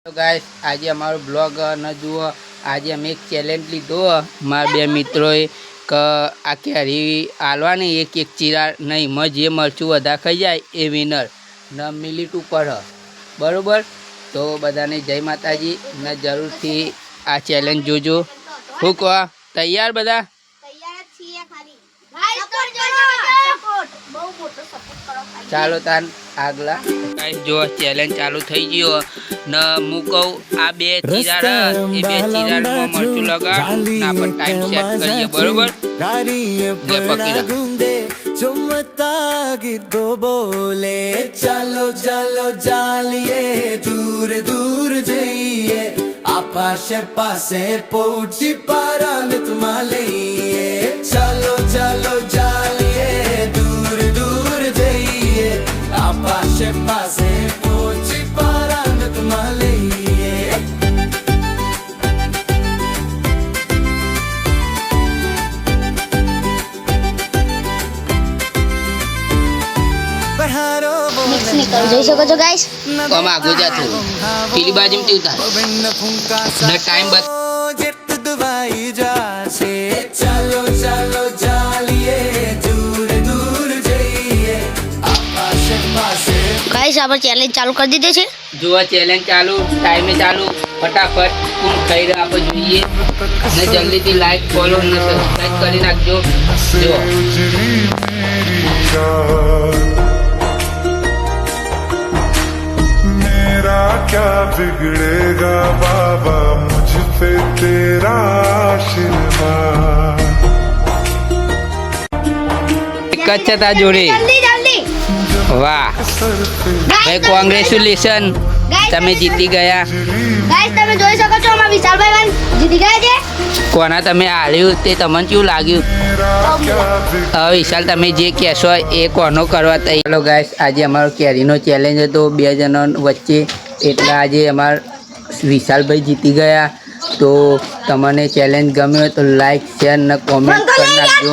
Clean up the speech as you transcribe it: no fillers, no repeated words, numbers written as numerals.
तो गाइस आज अमारो ब्लॉग न जुओ। आज अमे एक चैलेंज लीधो मारा बे मित्रों के आ केरी आलवानी एक एक चीरा नहीं मैं जे मरचू वधा खाई जाए ए विनर न मिनिट ऊपर ह बरोबर। तो बधाने जय माताजी न जरूर थी आ चैलेंज जोजो। हूँ कहो तैयार बधा? चालो तान आगला जो चैलेंज चालू थई गयो न मु कहूं आ बे चीरा ए बे चीरा में मरचू लगा ना पर टाइम सेट करिए बरोबर। ले पकड़ा चुमता गिद्धो बोले चलो चलो जालिए दूर दूर जाइए आपाशे पासे पहुंची पारा में तुम्हारे चलो चलो जालिए दूर दूर जाइए आपाशे पासे पहुंची पारा में तुम्हारे જોઈ શકો છો ગાઈસ કોમ આગો જાતું પેલી બાજુમાં ઉતાર ન ટાઈમ બસ जित दवाई जासे चलो चलो जालिए दूर दूर जाइए आकाश पासे ગાઈસ આપણે ચેલેન્જ ચાલુ કરી દીધી છે। જો ચેલેન્જ ચાલુ ટાઈમે ચાલુ ફટાફટ કોણ ખાઈ રહ્યા આપણે જોઈએ ને જલ્દીથી લાઈક ફોલો ને સબસ્ક્રાઇબ કરી નાખજો। જો मेरा क्या बिगड़ेगा बाबा मुझसे तेरा आशीर्वाद। એક જ છે તાર જોડે જલ્દી જલ્દી વાહ ભાઈ કોંગ્રેચ્યુલેશન તમે જીતી ગયા। ગાઈસ તમે જોઈ શકો છો અમારા વિશાલભાઈ વાન જીતી ગયા છે। કોના તમે હાર્યું તે તમને કેવું લાગ્યું? હવે વિશાલ તમે જે કહેશો એ કોનો કરવા તૈયાર? હેલો ગાઈસ આજે અમારો કેરીનો ચેલેન્જ હતો બે જણા વચ્ચે એટલે આજે અમારા વિશાલભાઈ જીતી ગયા। તો તમને ચેલેન્જ ગમ્યો તો લાઈક શેર ને કોમેન્ટ કરી નાખજો।